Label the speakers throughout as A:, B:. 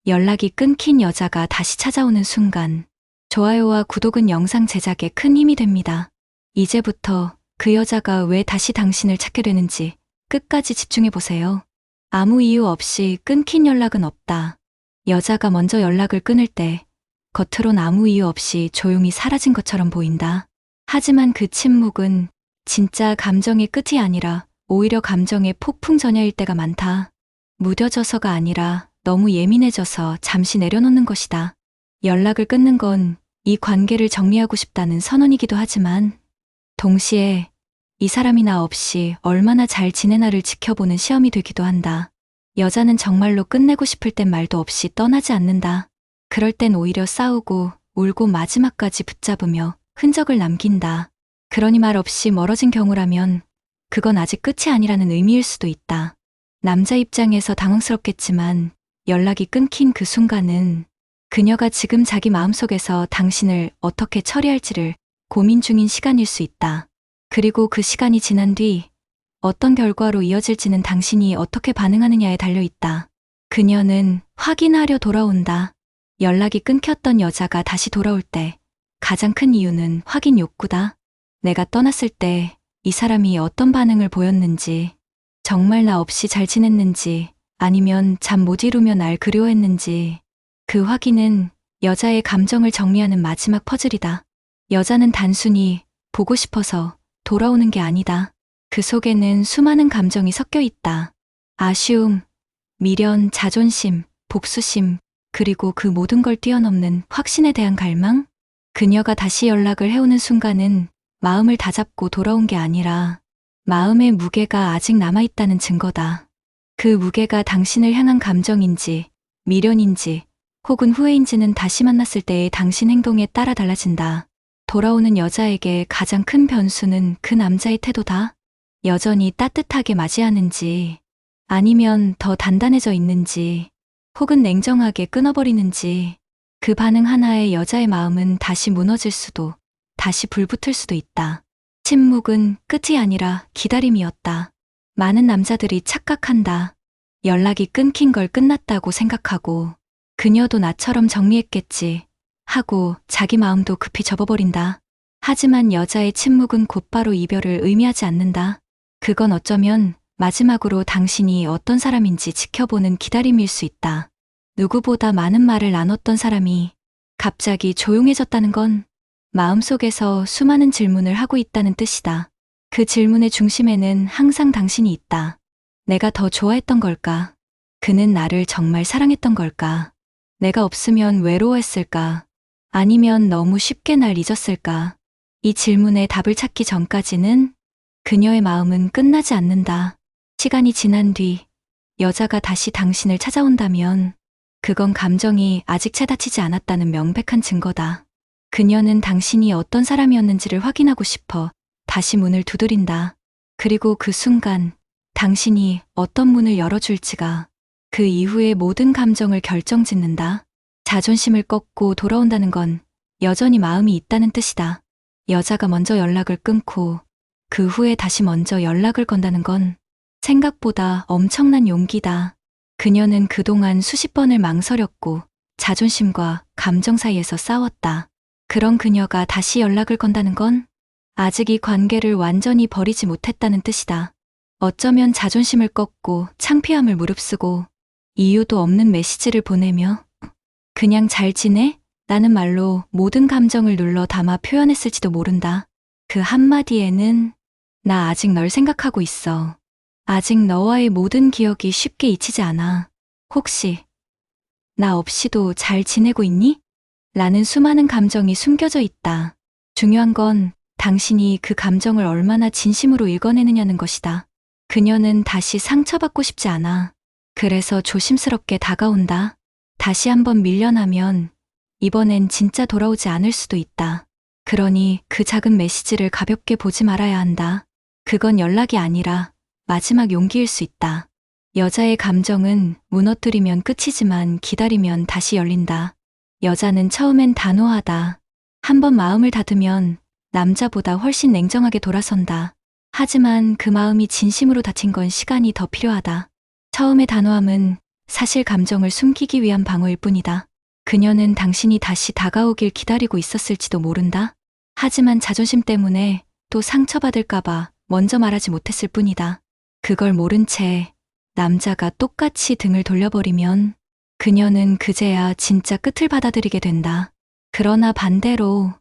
A: 연락이 끊긴 여자가 다시 찾아오는 순간 좋아요와 구독은 영상 제작에 큰 힘이 됩니다. 이제부터 그 여자가 왜 다시 당신을 찾게 되는지 끝까지 집중해보세요. 아무 이유 없이 끊긴 연락은 없다. 여자가 먼저 연락을 끊을 때 겉으론 아무 이유 없이 조용히 사라진 것처럼 보인다. 하지만 그 침묵은 진짜 감정의 끝이 아니라 오히려 감정의 폭풍 전야일 때가 많다. 무뎌져서가 아니라 너무 예민해져서 잠시 내려놓는 것이다. 연락을 끊는 건 이 관계를 정리하고 싶다는 선언이기도 하지만 동시에 이 사람이 나 없이 얼마나 잘 지내나를 지켜보는 시험이 되기도 한다. 여자는 정말로 끝내고 싶을 땐 말도 없이 떠나지 않는다. 그럴 땐 오히려 싸우고 울고 마지막까지 붙잡으며 흔적을 남긴다. 그러니 말 없이 멀어진 경우라면 그건 아직 끝이 아니라는 의미일 수도 있다. 남자 입장에서 당황스럽겠지만 연락이 끊긴 그 순간은 그녀가 지금 자기 마음속에서 당신을 어떻게 처리할지를 고민 중인 시간일 수 있다. 그리고 그 시간이 지난 뒤 어떤 결과로 이어질지는 당신이 어떻게 반응하느냐에 달려있다. 그녀는 확인하려 돌아온다. 연락이 끊겼던 여자가 다시 돌아올 때 가장 큰 이유는 확인 욕구다. 내가 떠났을 때 이 사람이 어떤 반응을 보였는지, 정말 나 없이 잘 지냈는지, 아니면 잠 못 이루며 날 그리워했는지, 그 확인은 여자의 감정을 정리하는 마지막 퍼즐이다. 여자는 단순히 보고 싶어서 돌아오는 게 아니다. 그 속에는 수많은 감정이 섞여 있다. 아쉬움, 미련, 자존심, 복수심, 그리고 그 모든 걸 뛰어넘는 확신에 대한 갈망? 그녀가 다시 연락을 해오는 순간은 마음을 다잡고 돌아온 게 아니라 마음의 무게가 아직 남아있다는 증거다. 그 무게가 당신을 향한 감정인지, 미련인지, 혹은 후회인지는 다시 만났을 때의 당신 행동에 따라 달라진다. 돌아오는 여자에게 가장 큰 변수는 그 남자의 태도다. 여전히 따뜻하게 맞이하는지, 아니면 더 단단해져 있는지, 혹은 냉정하게 끊어버리는지, 그 반응 하나에 여자의 마음은 다시 무너질 수도, 다시 불붙을 수도 있다. 침묵은 끝이 아니라 기다림이었다. 많은 남자들이 착각한다. 연락이 끊긴 걸 끝났다고 생각하고 그녀도 나처럼 정리했겠지 하고 자기 마음도 급히 접어버린다. 하지만 여자의 침묵은 곧바로 이별을 의미하지 않는다. 그건 어쩌면 마지막으로 당신이 어떤 사람인지 지켜보는 기다림일 수 있다. 누구보다 많은 말을 나눴던 사람이 갑자기 조용해졌다는 건 마음속에서 수많은 질문을 하고 있다는 뜻이다. 그 질문의 중심에는 항상 당신이 있다. 내가 더 좋아했던 걸까? 그는 나를 정말 사랑했던 걸까? 내가 없으면 외로워했을까? 아니면 너무 쉽게 날 잊었을까? 이 질문에 답을 찾기 전까지는 그녀의 마음은 끝나지 않는다. 시간이 지난 뒤 여자가 다시 당신을 찾아온다면 그건 감정이 아직 채다치지 않았다는 명백한 증거다. 그녀는 당신이 어떤 사람이었는지를 확인하고 싶어 다시 문을 두드린다. 그리고 그 순간 당신이 어떤 문을 열어줄지가 그 이후의 모든 감정을 결정짓는다. 자존심을 꺾고 돌아온다는 건 여전히 마음이 있다는 뜻이다. 여자가 먼저 연락을 끊고 그 후에 다시 먼저 연락을 건다는 건 생각보다 엄청난 용기다. 그녀는 그동안 수십 번을 망설였고 자존심과 감정 사이에서 싸웠다. 그런 그녀가 다시 연락을 건다는 건 아직 이 관계를 완전히 버리지 못했다는 뜻이다. 어쩌면 자존심을 꺾고 창피함을 무릅쓰고 이유도 없는 메시지를 보내며 그냥 잘 지내? 라는 말로 모든 감정을 눌러 담아 표현했을지도 모른다. 그 한마디에는 나 아직 널 생각하고 있어. 아직 너와의 모든 기억이 쉽게 잊히지 않아. 혹시 나 없이도 잘 지내고 있니? 라는 수많은 감정이 숨겨져 있다. 중요한 건 당신이 그 감정을 얼마나 진심으로 읽어내느냐는 것이다. 그녀는 다시 상처받고 싶지 않아. 그래서 조심스럽게 다가온다. 다시 한번 밀려나면 이번엔 진짜 돌아오지 않을 수도 있다. 그러니 그 작은 메시지를 가볍게 보지 말아야 한다. 그건 연락이 아니라 마지막 용기일 수 있다. 여자의 감정은 무너뜨리면 끝이지만 기다리면 다시 열린다. 여자는 처음엔 단호하다. 한번 마음을 닫으면 남자보다 훨씬 냉정하게 돌아선다. 하지만 그 마음이 진심으로 닫힌 건 시간이 더 필요하다. 처음의 단호함은 사실 감정을 숨기기 위한 방어일 뿐이다. 그녀는 당신이 다시 다가오길 기다리고 있었을지도 모른다. 하지만 자존심 때문에 또 상처받을까봐 먼저 말하지 못했을 뿐이다. 그걸 모른 채 남자가 똑같이 등을 돌려버리면 그녀는 그제야 진짜 끝을 받아들이게 된다. 그러나 반대로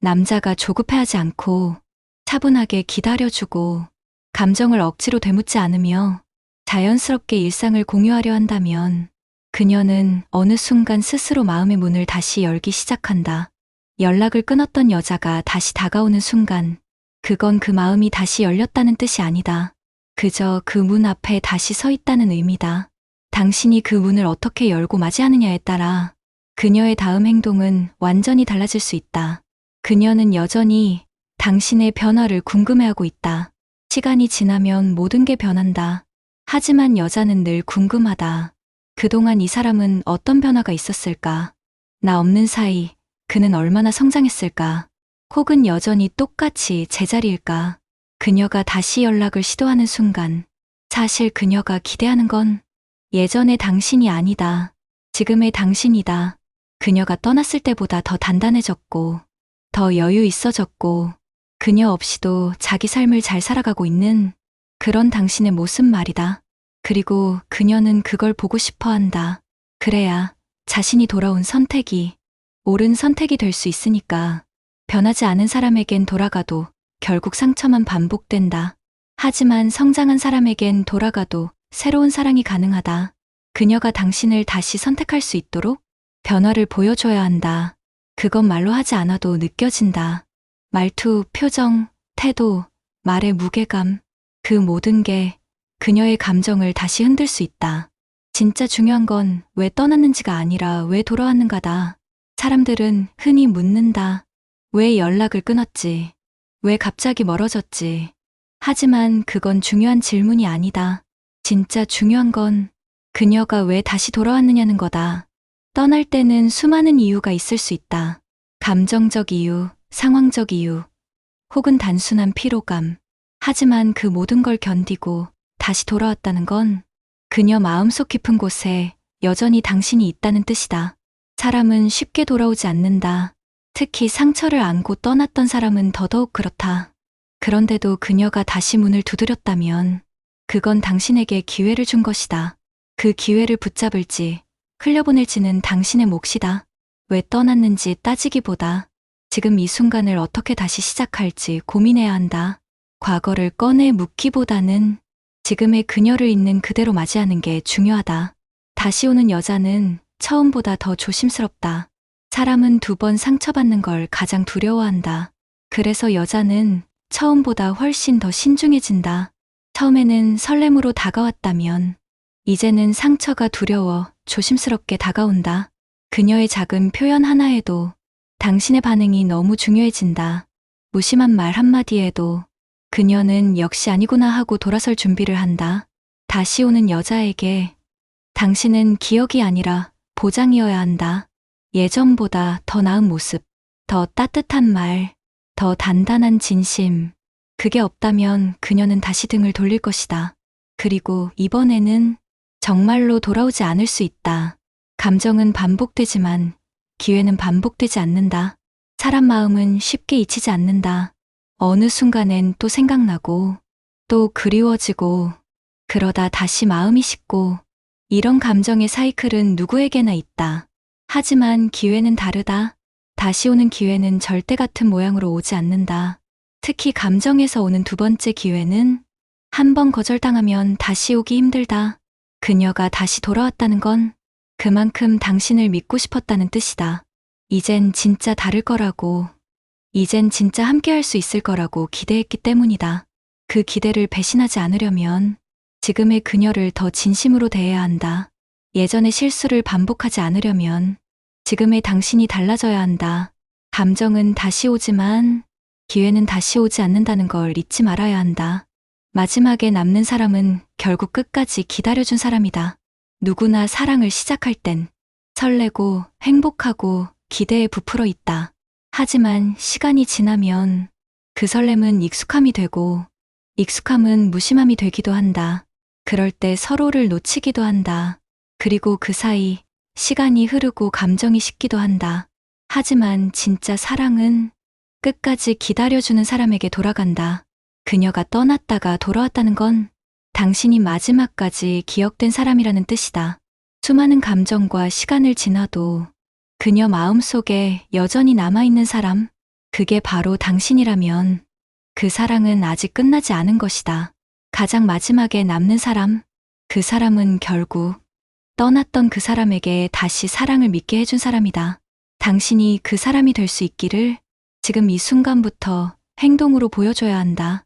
A: 남자가 조급해하지 않고 차분하게 기다려주고 감정을 억지로 되묻지 않으며 자연스럽게 일상을 공유하려 한다면 그녀는 어느 순간 스스로 마음의 문을 다시 열기 시작한다. 연락을 끊었던 여자가 다시 다가오는 순간 그건 그 마음이 다시 열렸다는 뜻이 아니다. 그저 그 문 앞에 다시 서 있다는 의미다. 당신이 그 문을 어떻게 열고 맞이하느냐에 따라 그녀의 다음 행동은 완전히 달라질 수 있다. 그녀는 여전히 당신의 변화를 궁금해하고 있다. 시간이 지나면 모든 게 변한다. 하지만 여자는 늘 궁금하다. 그동안 이 사람은 어떤 변화가 있었을까? 나 없는 사이 그는 얼마나 성장했을까? 혹은 여전히 똑같이 제자리일까? 그녀가 다시 연락을 시도하는 순간 사실 그녀가 기대하는 건 예전의 당신이 아니다. 지금의 당신이다. 그녀가 떠났을 때보다 더 단단해졌고 더 여유 있어졌고 그녀 없이도 자기 삶을 잘 살아가고 있는 그런 당신의 모습 말이다. 그리고 그녀는 그걸 보고 싶어 한다. 그래야 자신이 돌아온 선택이 옳은 선택이 될 수 있으니까. 변하지 않은 사람에겐 돌아가도 결국 상처만 반복된다. 하지만 성장한 사람에겐 돌아가도 새로운 사랑이 가능하다. 그녀가 당신을 다시 선택할 수 있도록 변화를 보여줘야 한다. 그건 말로 하지 않아도 느껴진다. 말투, 표정, 태도, 말의 무게감, 그 모든 게 그녀의 감정을 다시 흔들 수 있다. 진짜 중요한 건 왜 떠났는지가 아니라 왜 돌아왔는가다. 사람들은 흔히 묻는다. 왜 연락을 끊었지? 왜 갑자기 멀어졌지? 하지만 그건 중요한 질문이 아니다. 진짜 중요한 건 그녀가 왜 다시 돌아왔느냐는 거다. 떠날 때는 수많은 이유가 있을 수 있다. 감정적 이유, 상황적 이유, 혹은 단순한 피로감. 하지만 그 모든 걸 견디고 다시 돌아왔다는 건 그녀 마음속 깊은 곳에 여전히 당신이 있다는 뜻이다. 사람은 쉽게 돌아오지 않는다. 특히 상처를 안고 떠났던 사람은 더더욱 그렇다. 그런데도 그녀가 다시 문을 두드렸다면 그건 당신에게 기회를 준 것이다. 그 기회를 붙잡을지 흘려보낼지는 당신의 몫이다. 왜 떠났는지 따지기보다 지금 이 순간을 어떻게 다시 시작할지 고민해야 한다. 과거를 꺼내 묻기보다는 지금의 그녀를 있는 그대로 맞이하는 게 중요하다. 다시 오는 여자는 처음보다 더 조심스럽다. 사람은 2번 상처받는 걸 가장 두려워한다. 그래서 여자는 처음보다 훨씬 더 신중해진다. 처음에는 설렘으로 다가왔다면 이제는 상처가 두려워 조심스럽게 다가온다. 그녀의 작은 표현 하나에도 당신의 반응이 너무 중요해진다. 무심한 말 한마디에도 그녀는 역시 아니구나 하고 돌아설 준비를 한다. 다시 오는 여자에게 당신은 기억이 아니라 보장이어야 한다. 예전보다 더 나은 모습, 더 따뜻한 말, 더 단단한 진심. 그게 없다면 그녀는 다시 등을 돌릴 것이다. 그리고 이번에는 정말로 돌아오지 않을 수 있다. 감정은 반복되지만 기회는 반복되지 않는다. 사람 마음은 쉽게 잊히지 않는다. 어느 순간엔 또 생각나고 또 그리워지고 그러다 다시 마음이 식고 이런 감정의 사이클은 누구에게나 있다. 하지만 기회는 다르다. 다시 오는 기회는 절대 같은 모양으로 오지 않는다. 특히 감정에서 오는 2번째 기회는 한 번 거절당하면 다시 오기 힘들다. 그녀가 다시 돌아왔다는 건 그만큼 당신을 믿고 싶었다는 뜻이다. 이젠 진짜 다를 거라고, 이젠 진짜 함께할 수 있을 거라고 기대했기 때문이다. 그 기대를 배신하지 않으려면 지금의 그녀를 더 진심으로 대해야 한다. 예전의 실수를 반복하지 않으려면 지금의 당신이 달라져야 한다. 감정은 다시 오지만 기회는 다시 오지 않는다는 걸 잊지 말아야 한다. 마지막에 남는 사람은 결국 끝까지 기다려준 사람이다. 누구나 사랑을 시작할 땐 설레고 행복하고 기대에 부풀어 있다. 하지만 시간이 지나면 그 설렘은 익숙함이 되고 익숙함은 무심함이 되기도 한다. 그럴 때 서로를 놓치기도 한다. 그리고 그 사이 시간이 흐르고 감정이 식기도 한다. 하지만 진짜 사랑은 끝까지 기다려주는 사람에게 돌아간다. 그녀가 떠났다가 돌아왔다는 건 당신이 마지막까지 기억된 사람이라는 뜻이다. 수많은 감정과 시간을 지나도 그녀 마음속에 여전히 남아있는 사람, 그게 바로 당신이라면 그 사랑은 아직 끝나지 않은 것이다. 가장 마지막에 남는 사람, 그 사람은 결국 떠났던 그 사람에게 다시 사랑을 믿게 해준 사람이다. 당신이 그 사람이 될 수 있기를 지금 이 순간부터 행동으로 보여줘야 한다.